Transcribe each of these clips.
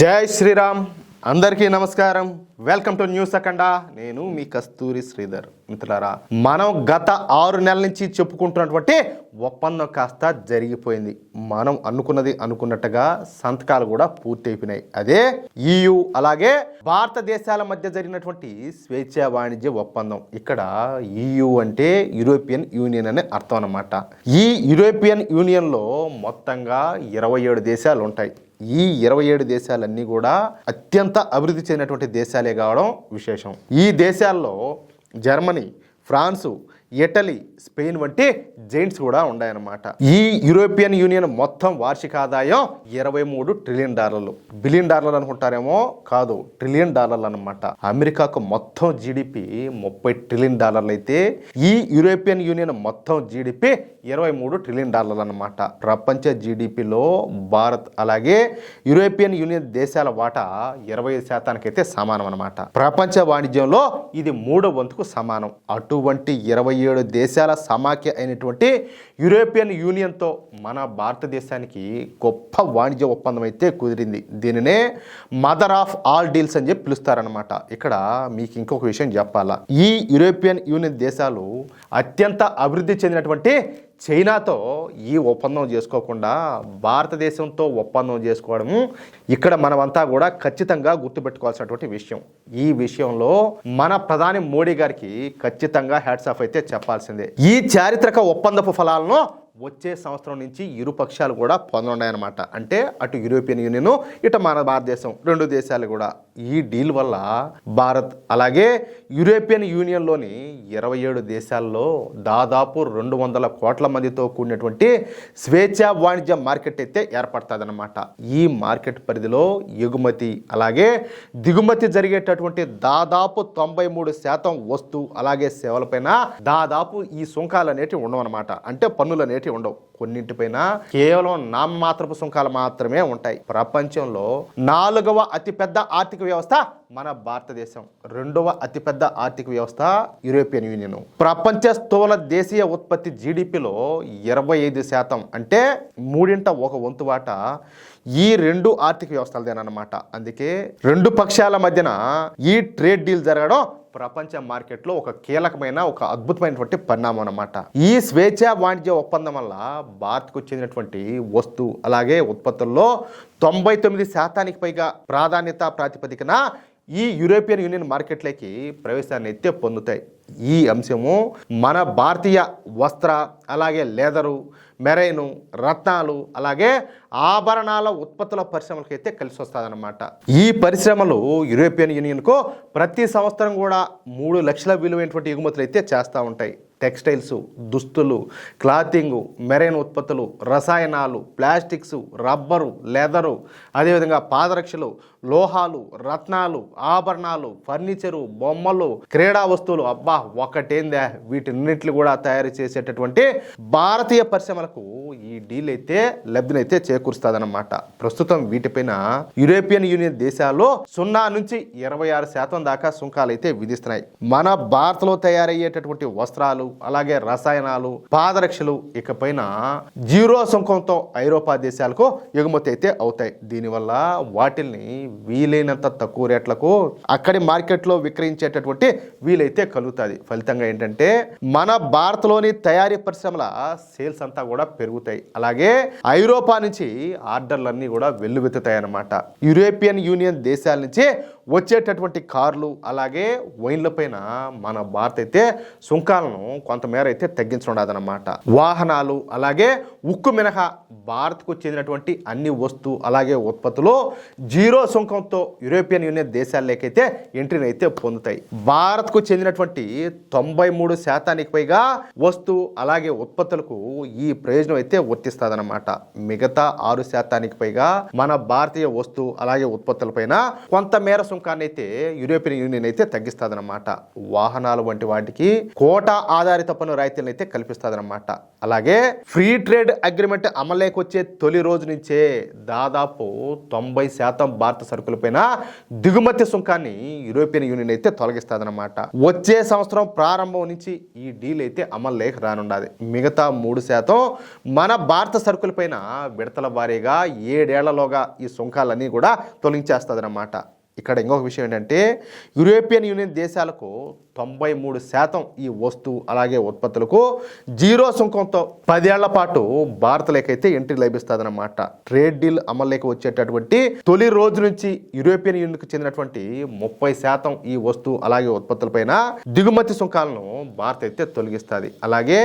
జై శ్రీరామ్. అందరికీ నమస్కారం. వెల్కమ్ టు న్యూస్ అఖండ. నేను మీ కస్తూరి శ్రీధర్. మిత్రులారా, మనం గత 6 నెలల నుంచి చెప్పుకుంటున్నటువంటి ఒప్పందం కాస్త జరిగిపోయింది. మనం అనుకున్నట్టుగా సంతకాలు కూడా పూర్తయిపోయినాయి. అదే EU అలాగే భారతదేశాల మధ్య జరిగినటువంటి స్వేచ్ఛా వాణిజ్య ఒప్పందం. ఇక్కడ EU అంటే యూరోపియన్ యూనియన్ అనే అర్థం అన్నమాట. ఈ యూరోపియన్ యూనియన్లో మొత్తంగా 27 దేశాలు ఉంటాయి. ఈ 27 దేశాలన్నీ కూడా అత్యంత అభివృద్ధి చెందినటువంటి దేశాలే కావడం విశేషం. ఈ దేశాల్లో జర్మనీ, ఫ్రాన్సు, ఇటలీ, స్పెయిన్ వంటి జైంట్స్ కూడా ఉన్నాయన్నమాట. ఈ యూరోపియన్ యూనియన్ మొత్తం వార్షిక ఆదాయం $23 ట్రిలియన్. బిలియన్ డాలర్లు అనుకుంటారేమో, కాదు, ట్రిలియన్ డాలర్లు అనమాట. అమెరికాకు మొత్తం జీడిపి $30 ట్రిలియన్ అయితే ఈ యూరోపియన్ యూనియన్ మొత్తం జీడిపి $23 ట్రిలియన్ అనమాట. ప్రపంచ జీడిపిలో భారత్ అలాగే యూరోపియన్ యూనియన్ దేశాల వాటా 25% అయితే సమానం అనమాట. ప్రపంచ వాణిజ్యంలో ఇది 3వ వంతుకు సమానం. అటువంటి 27 దేశాల సమాఖ్య అయినటువంటి యూరోపియన్ యూనియన్తో మన భారతదేశానికి గొప్ప వాణిజ్య ఒప్పందం అయితే కుదిరింది. దీనినే మదర్ ఆఫ్ ఆల్ డీల్స్ అని చెప్పి పిలుస్తారనమాట. ఇక్కడ మీకు ఇంకొక విషయం చెప్పాలా, ఈ యూరోపియన్ యూనియన్ దేశాలు అత్యంత అభివృద్ధి చెందినటువంటి చైనాతో ఈ ఒప్పందం చేసుకోకుండా భారతదేశంతో ఒప్పందం చేసుకోవడం ఇక్కడ మనమంతా కూడా ఖచ్చితంగా గుర్తుపెట్టుకోవాల్సినటువంటి విషయం. ఈ విషయంలో మన ప్రధాని మోడీ గారికి ఖచ్చితంగా హ్యాట్స్ ఆఫ్ అయితే చెప్పాల్సిందే. ఈ చారిత్రక ఒప్పందపు ఫలాలను వచ్చే సంవత్సరం నుంచి ఇరు పక్షాలు కూడా పొందనున్నాయన్నమాట. అంటే అటు యూరోపియన్ యూనియన్, ఇటు మన భారతదేశం, 2 దేశాలు కూడా. ఈ డీల్ వల్ల భారత్ అలాగే యూరోపియన్ యూనియన్లోని 27 దేశాల్లో దాదాపు 200 కోట్ల మందితో కూడినటువంటి స్వేచ్ఛా వాణిజ్య మార్కెట్ అయితే ఏర్పడుతుందన్నమాట. ఈ మార్కెట్ పరిధిలో ఎగుమతి అలాగే దిగుమతి జరిగేటటువంటి దాదాపు 93% వస్తు అలాగే సేవలపైన దాదాపు ఈ సుంకాలు అనేటివి ఉండవన్నమాట. అంటే పన్నులు అనేటివి ఉండవు. కొన్నింటిపైన కేవలం నామమాత్రపు సుంకాలు మాత్రమే ఉంటాయి. ప్రపంచంలో 4వ అతిపెద్ద ఆర్థిక వ్యవస్థ మన భారతదేశం, 2వ అతిపెద్ద ఆర్థిక వ్యవస్థ యూరోపియన్ యూనియన్. ప్రపంచ స్థూల దేశీయ ఉత్పత్తి జీడిపిలో 25%, అంటే 1/3 వంతు వాటా ఈ 2 ఆర్థిక వ్యవస్థలదేనమాట. అందుకే 2 పక్షాల మధ్యన ఈ ట్రేడ్ డీల్ జరగడం ప్రపంచ మార్కెట్లో ఒక కీలకమైన, ఒక అద్భుతమైనటువంటి పరిణామం అన్నమాట. ఈ స్వేచ్ఛా వాణిజ్య ఒప్పందం వల్ల భారత్కు చెందినటువంటి వస్తు అలాగే ఉత్పత్తుల్లో 99% పైగా ప్రాధాన్యత ప్రాతిపదికన ఈ యూరోపియన్ యూనియన్ మార్కెట్లోకి ప్రవేశాన్ని అయితే పొందుతాయి. ఈ అంశము మన భారతీయ వస్త్ర అలాగే లెదరు, మెరైను, రత్నాలు అలాగే ఆభరణాల ఉత్పత్తుల పరిశ్రమలకు అయితే కలిసి వస్తుందన్నమాట. ఈ పరిశ్రమలు యూరోపియన్ యూనియన్కు ప్రతి సంవత్సరం కూడా 3 లక్షల విలువైనటువంటి ఎగుమతులు అయితే చేస్తూ ఉంటాయి. టెక్స్టైల్స్, దుస్తులు, క్లాతింగు, మెరైన్ ఉత్పత్తులు, రసాయనాలు, ప్లాస్టిక్స్, రబ్బరు, లెదరు, అదేవిధంగా పాదరక్షలు, లోహాలు, రత్నాలు, ఆభరణాలు, ఫర్నిచరు, బొమ్మలు, క్రీడా వస్తువులు, అబ్బా ఒకటేందా, వీటిన్నింటిని కూడా తయారు చేసేటటువంటి భారతీయ పరిశ్రమలకు ఈ డీల్ అయితే లబ్ధినైతే చేకూరుస్తుందన్నమాట. ప్రస్తుతం వీటిపైన యూరోపియన్ యూనియన్ దేశాల్లో 0 నుంచి 26% దాకా సుంకాలు అయితే విధిస్తున్నాయి. మన భారత్లో తయారయ్యేటటువంటి వస్త్రాలు అలాగే రసాయనాలు, పాదరక్షలు ఇకపైన 0 సుంకంతో ఐరోపా దేశాలకు ఎగుమతి అయితే అవుతాయి. దీనివల్ల వాటిల్ని వీలైనంత తక్కువ రేట్లకు అక్కడి మార్కెట్లో విక్రయించేటటువంటి వీలైతే కలుగుతుంది. ఫలితంగా ఏంటంటే మన భారత్లోని తయారీ పరిశ్రమల సేల్స్ అంతా కూడా పెరుగుతాయి. అలాగే ఐరోపా నుంచి ఆర్డర్లన్నీ కూడా వెల్లువెత్తుతాయి అన్నమాట. యూరోపియన్ యూనియన్ దేశాల నుంచి వచ్చేటటువంటి కార్లు అలాగే వైన్ల పైన మన భారత్ అయితే సుంకాలను కొంతమేర అయితే తగ్గించనుండదన్నమాట. వాహనాలు అలాగే ఉక్కు మినహా భారత్కు చెందినటువంటి అన్ని వస్తు అలాగే ఉత్పత్తులు 0 సుంకంతో యూరోపియన్ యూనియన్ దేశాల్లోకైతే ఎంట్రీని అయితే పొందుతాయి. భారత్కు చెందినటువంటి 93% పైగా వస్తు అలాగే ఉత్పత్తులకు ఈ ప్రయోజనం అయితే వర్తిస్తుందన్నమాట. మిగతా 6% పైగా మన భారతీయ వస్తు అలాగే ఉత్పత్తులపైన కొంతమేర సుంకాన్ని అయితే యూరోపియన్ యూనియన్ అయితే తగ్గిస్తుందన్నమాట. వాహనాలు వంటి వాటికి కోటా ఆధారిత పన్ను రాయితీలను అయితే కల్పిస్తుందన్నమాట. అలాగే ఫ్రీ ట్రేడ్ అగ్రిమెంట్ అమలులోకి వచ్చే తొలి రోజు నుంచే దాదాపు 90% భారత సరుకులపైన దిగుమతి సుంకాన్ని యూరోపియన్ యూనియన్ అయితే తొలగిస్తుందన్నమాట. వచ్చే సంవత్సరం ప్రారంభం నుంచి ఈ డీల్ అయితే అమలులోకి రానున్నది. మిగతా 3% మన భారత సరుకులపైన విడతల వారీగా 7 ఏళ్లలోగా ఈ సుంకాలన్నీ కూడా తొలగించేస్తుందన్నమాట. ఇక్కడ ఇంకొక విషయం ఏంటంటే యూరోపియన్ యూనియన్ దేశాలకు 93% ఈ వస్తువు అలాగే ఉత్పత్తులకు 0 సుంకంతో 10 ఏళ్ల పాటు భారత్లోకైతే ఎంట్రీ లభిస్తుందన్నమాట. ట్రేడ్ డీల్ అమల్లోకి వచ్చేటటువంటి తొలి రోజు నుంచి యూరోపియన్ యూనియన్కు చెందినటువంటి 30% ఈ వస్తువు అలాగే ఉత్పత్తులపైన దిగుమతి సుంకాలను భారత్ అయితే తొలగిస్తుంది. అలాగే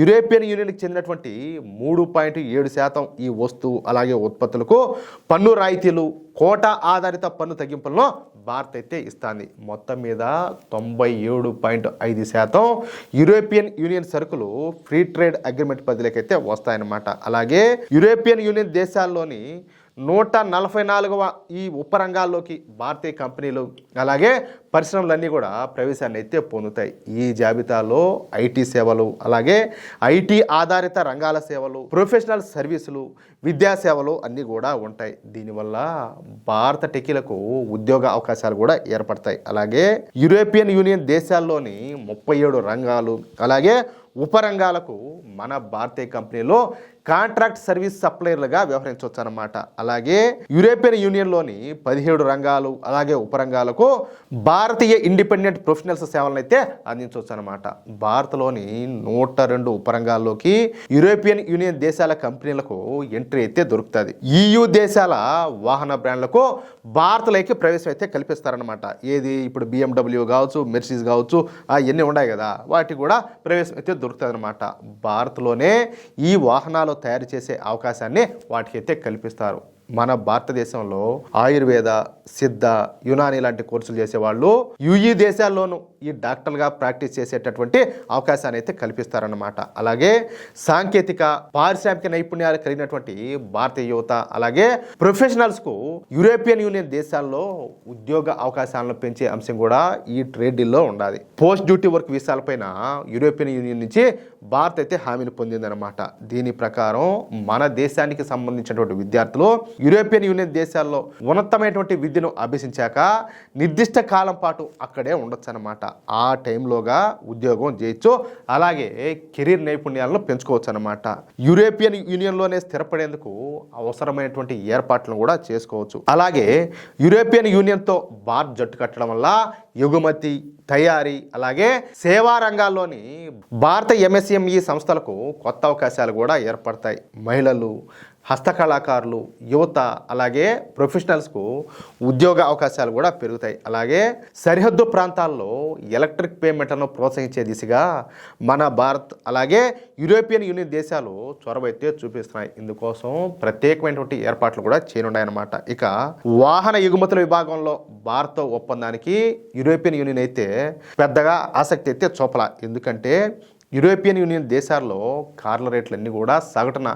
యూరోపియన్ యూనియన్కి చెందినటువంటి 3.7% ఈ వస్తువు అలాగే ఉత్పత్తులకు పన్ను రాయితీలు కోటా ఆధారిత పన్ను తగ్గింపులను భారత్ అయితే ఇస్తుంది. మొత్తం మీద 97.5% యూరోపియన్ యూనియన్ సరుకులు ఫ్రీ ట్రేడ్ అగ్రిమెంట్ పరిధిలోకి అయితే వస్తాయన్నమాట. అలాగే యూరోపియన్ యూనియన్ దేశాల్లోని 144వ ఈ ఉపరంగాల్లోకి భారతీయ కంపెనీలు అలాగే పరిశ్రమలన్నీ కూడా ప్రవేశాన్ని అయితే పొందుతాయి. ఈ జాబితాలో ఐటీ సేవలు అలాగే ఐటీ ఆధారిత రంగాల సేవలు ప్రొఫెషనల్ సర్వీసులు విద్యా సేవలు అన్నీ కూడా ఉంటాయి. దీనివల్ల భారత టెకీలకు ఉద్యోగ అవకాశాలు కూడా ఏర్పడతాయి. అలాగే యూరోపియన్ యూనియన్ దేశాల్లోని 37 రంగాలు అలాగే ఉపరంగాలకు మన భారతీయ కంపెనీలో కాంట్రాక్ట్ సర్వీస్ సప్లయర్లుగా వ్యవహరించవచ్చు అన్నమాట. అలాగే యూరోపియన్ యూనియన్లోని 17 రంగాలు అలాగే ఉపరంగాలకు భారతీయ ఇండిపెండెంట్ ప్రొఫెషనల్స్ సేవలను అయితే అందించవచ్చు అనమాట. భారత్లోని 102 ఉపరంగాల్లోకి యూరోపియన్ యూనియన్ దేశాల కంపెనీలకు ఎంట్రీ అయితే దొరుకుతుంది. EU దేశాల వాహన బ్రాండ్లకు భారత్లోకి ప్రవేశం అయితే కల్పిస్తారనమాట. ఏది ఇప్పుడు BMW కావచ్చు, మెర్సిడీస్ కావచ్చు, ఇవన్నీ ఉన్నాయి కదా, వాటికి కూడా ప్రవేశం అయితే దొరుకుతుంది అనమాట. భారత్లోనే ఈ వాహనాలు తయారు చేసే అవకాశాన్ని వాటికైతే కల్పిస్తారు. మన భారతదేశంలో ఆయుర్వేద, సిద్ధ, యునాని లాంటి కోర్సులు చేసేవాళ్ళు యుఈ దేశాల్లోనూ ఈ డాక్టర్గా ప్రాక్టీస్ చేసేటటువంటి అవకాశాన్ని అయితే కల్పిస్తారన్నమాట. అలాగే సాంకేతిక పారిశ్రామిక నైపుణ్యాలు కలిగినటువంటి భారతీయ యువత అలాగే ప్రొఫెషనల్స్కు యూరోపియన్ యూనియన్ దేశాల్లో ఉద్యోగ అవకాశాలను పెంచే అంశం కూడా ఈ ట్రేడ్ డీల్లో ఉండాలి. పోస్ట్ డ్యూటీ వర్క్ వీసాలపైన యూరోపియన్ యూనియన్ నుంచి భారత్ అయితే హామీని పొందిందనమాట. దీని ప్రకారం మన దేశానికి సంబంధించినటువంటి విద్యార్థులు యూరోపియన్ యూనియన్ దేశాల్లో ఉన్నతమైనటువంటి విద్యను అభ్యసించాక నిర్దిష్ట కాలం పాటు అక్కడే ఉండొచ్చు అనమాట. ఆ టైంలోగా ఉద్యోగం చేయొచ్చు, అలాగే కెరీర్ నైపుణ్యాలను పెంచుకోవచ్చు అనమాట. యూరోపియన్ యూనియన్లోనే స్థిరపడేందుకు అవసరమైనటువంటి ఏర్పాట్లను కూడా చేసుకోవచ్చు. అలాగే యూరోపియన్ యూనియన్తో భారత్ జట్టు కట్టడం వల్ల ఎగుమతి, తయారీ అలాగే సేవా రంగాల్లోని భారత MSME సంస్థలకు కొత్త అవకాశాలు కూడా ఏర్పడతాయి. మహిళలు, హస్తకళాకారులు, యువత అలాగే ప్రొఫెషనల్స్కు ఉద్యోగ అవకాశాలు కూడా పెరుగుతాయి. అలాగే సరిహద్దు ప్రాంతాల్లో ఎలక్ట్రిక్ పేమెంట్లను ప్రోత్సహించే దిశగా మన భారత్ అలాగే యూరోపియన్ యూనియన్ దేశాలు చొరవ అయితే చూపిస్తున్నాయి. ఇందుకోసం ప్రత్యేకమైనటువంటి ఏర్పాట్లు కూడా చేయనున్నాయన్నమాట. ఇక వాహన ఎగుమతుల విభాగంలో భారత్ ఒప్పందానికి యూరోపియన్ యూనియన్ అయితే పెద్దగా ఆసక్తి అయితే చూపల. ఎందుకంటే యూరోపియన్ యూనియన్ దేశాల్లో కార్ల రేట్లన్నీ కూడా సగటున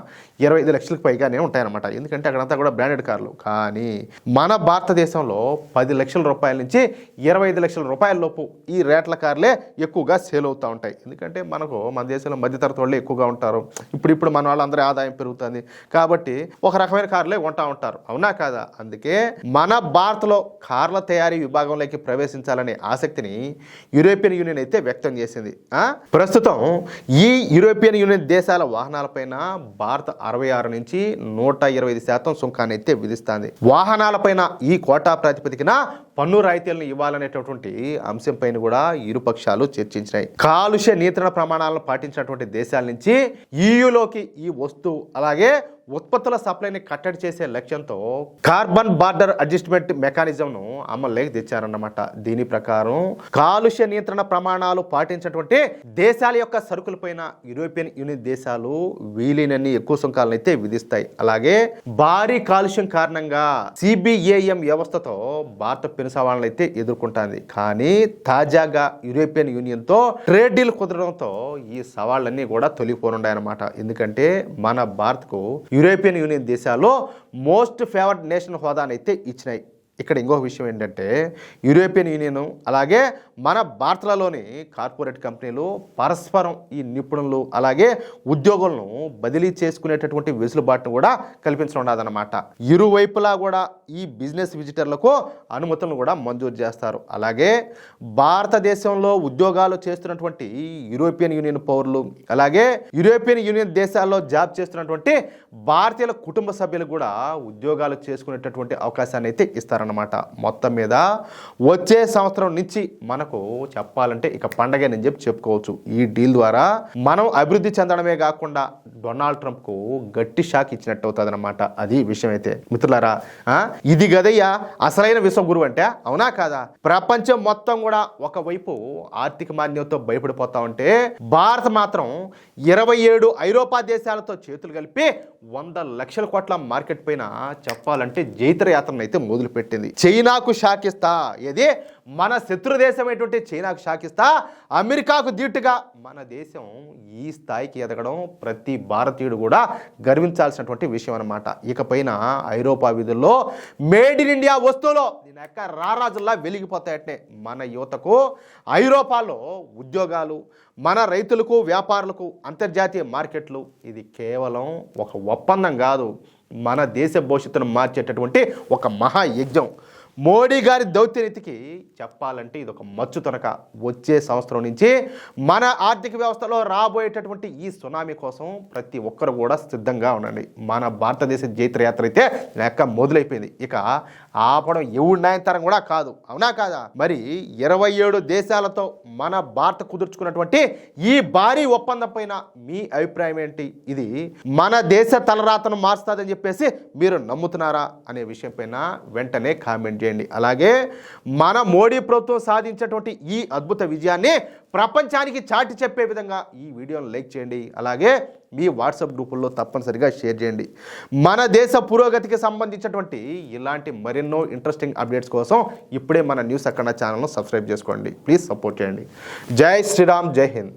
25 లక్షలకు పైగానే ఉంటాయన్నమాట. ఎందుకంటే అక్కడంతా కూడా బ్రాండెడ్ కార్లు. కానీ మన భారతదేశంలో 10 లక్షల రూపాయల నుంచి 25 లక్షల రూపాయల లోపు ఈ రేట్ల కార్లే ఎక్కువగా సేల్ అవుతూ ఉంటాయి. ఎందుకంటే మన దేశంలో మధ్యతరగతి వాళ్ళే ఎక్కువగా ఉంటారు. ఇప్పుడు మన వాళ్ళందరి ఆదాయం పెరుగుతుంది కాబట్టి ఒక రకమైన కార్లే కొంటా ఉంటారు, అవునా కాదా? అందుకే మన భారత్లో కార్ల తయారీ విభాగంలోకి ప్రవేశించాలనే ఆసక్తిని యూరోపియన్ యూనియన్ అయితే వ్యక్తం చేసింది. ప్రస్తుతం ఈ యూరోపియన్ యూనియన్ దేశాల వాహనాలపైన భారత్ 66 నుంచి 125% సుంకాన్ని అయితే విధిస్తుంది. వాహనాలపైన ఈ కోటా ప్రాతిపదికన పన్ను రాయితీలను ఇవ్వాలనేటటువంటి అంశంపైన కూడా ఇరుపక్షాలు చర్చించినాయి. కాలుష్య నియంత్రణ ప్రమాణాలను పాటించినటువంటి దేశాల నుంచి EUలోకి ఈ వస్తువు అలాగే ఉత్పత్తుల సప్లైని కట్టడి చేసే లక్ష్యంతో కార్బన్ బార్డర్ అడ్జస్ట్మెంట్ మెకానిజంను అమల్లోకి తెచ్చారన్నమాట. దీని ప్రకారం కాలుష్య నియంత్రణ ప్రమాణాలు పాటించినటువంటి దేశాల యొక్క సరుకులపైన యూరోపియన్ యూనియన్ దేశాలు వీలైనన్ని ఎక్కువ సుంకాలను అయితే విధిస్తాయి. అలాగే భారీ కాలుష్యం కారణంగా CBAM వ్యవస్థతో భారత పెను సవాళ్ళను అయితే ఎదుర్కొంటుంది. కానీ తాజాగా యూరోపియన్ యూనియన్తో ట్రేడ్ డీల్ కుదరడంతో ఈ సవాళ్ళన్నీ కూడా తొలగిపోనున్నాయన్నమాట. ఎందుకంటే మన భారత్కు యూరోపియన్ యూనియన్ దేశాల్లో మోస్ట్ ఫేవర్డ్ నేషన్ హోదానైతే ఇచ్చినాయి. ఇక్కడ ఇంకొక విషయం ఏంటంటే యూరోపియన్ యూనియన్ అలాగే మన భారత్లలోని కార్పొరేట్ కంపెనీలు పరస్పరం ఈ నిపుణులు అలాగే ఉద్యోగులను బదిలీ చేసుకునేటటువంటి వెసులుబాటును కూడా కల్పించడం ఉన్నదన్నమాట. ఇరువైపులా కూడా ఈ బిజినెస్ విజిటర్లకు అనుమతులను కూడా మంజూరు చేస్తారు. అలాగే భారతదేశంలో ఉద్యోగాలు చేస్తున్నటువంటి యూరోపియన్ యూనియన్ పౌరులు అలాగే యూరోపియన్ యూనియన్ దేశాల్లో జాబ్ చేస్తున్నటువంటి భారతీయుల కుటుంబ సభ్యులు కూడా ఉద్యోగాలు చేసుకునేటటువంటి అవకాశాన్ని అయితే ఇస్తారన్నమాట. మొత్తం మీద వచ్చే సంవత్సరం నుంచి మనకు చెప్పాలంటే ఇక పండగే అని చెప్పుకోవచ్చు. ఈ డీల్ ద్వారా మనం అభివృద్ధి చెందడమే కాకుండా డొనాల్డ్ ట్రంప్కు గట్టి షాక్ ఇచ్చినట్టు అవుతుంది అనమాట. అది విషయం అయితే మిత్రులారా, ఇది గదయ్యా అసలైన విశ్వగురువు అంటే, అవునా కాదా? ప్రపంచం మొత్తం కూడా ఒకవైపు ఆర్థిక మాన్యంతో భయపడిపోతా ఉంటే భారత్ మాత్రం 27 ఐరోపా దేశాలతో చేతులు కలిపి 100 లక్షల కోట్ల మార్కెట్ పైన చెప్పాలంటే జైత్ర యాత్రను అయితే మొదలుపెట్టింది. చైనాకు షాకిస్తా, ఏది మన శత్రు దేశమైనటువంటి చైనాకు షాకిస్తా అమెరికాకు దీటుగా మన దేశం ఈ స్థాయికి ఎదగడం ప్రతి భారతీయుడు కూడా గర్వించాల్సినటువంటి విషయం అన్నమాట. ఇకపైన ఐరోపా వీధుల్లో మేడ్ ఇన్ ఇండియా వస్తువులు దీని యొక్క రారాజుల్లా వెలిగిపోతాయటే మన యువతకు ఐరోపాలో ఉద్యోగాలు, మన రైతులకు వ్యాపారులకు అంతర్జాతీయ మార్కెట్లు. ఇది కేవలం ఒక ఒప్పందం కాదు, మన దేశ భవిష్యత్తును మార్చేటటువంటి ఒక మహాయజ్ఞం. మోడీ గారి దౌత్యనీతికి చెప్పాలంటే ఇది ఒక మచ్చు తొనక. వచ్చే సంవత్సరం నుంచి మన ఆర్థిక వ్యవస్థలో రాబోయేటటువంటి ఈ సునామీ కోసం ప్రతి ఒక్కరు కూడా సిద్ధంగా ఉండండి. మన భారతదేశ జైత్రయాత్ర అయితే లెక్క మొదలైపోయింది. ఇక ఆపడం ఎవరి న్యాయంతరం కూడా కాదు, అవునా కాదా? మరి 27 దేశాలతో మన భారత్ కుదుర్చుకున్నటువంటి ఈ భారీ ఒప్పందం పైన మీ అభిప్రాయం ఏంటి? ఇది మన దేశ తలరాతను మారుస్తుందని చెప్పేసి మీరు నమ్ముతున్నారా అనే విషయం పైన వెంటనే కామెంట్ చేయండి. అలాగే మన మోడీ ప్రభుత్వం సాధించినటువంటి ఈ అద్భుత విజయాన్ని ప్రపంచానికి చాటి చెప్పే విధంగా ఈ వీడియోను లైక్ చేయండి. అలాగే మీ వాట్సాప్ గ్రూపుల్లో తప్పనిసరిగా షేర్ చేయండి. మన దేశ పురోగతికి సంబంధించినటువంటి ఇలాంటి మరెన్నో ఇంట్రెస్టింగ్ అప్డేట్స్ కోసం ఇప్పుడే మన న్యూస్ అఖండ ఛానల్ను సబ్స్క్రైబ్ చేసుకోండి. ప్లీజ్ సపోర్ట్ చేయండి. జై శ్రీరామ్, జై హింద్.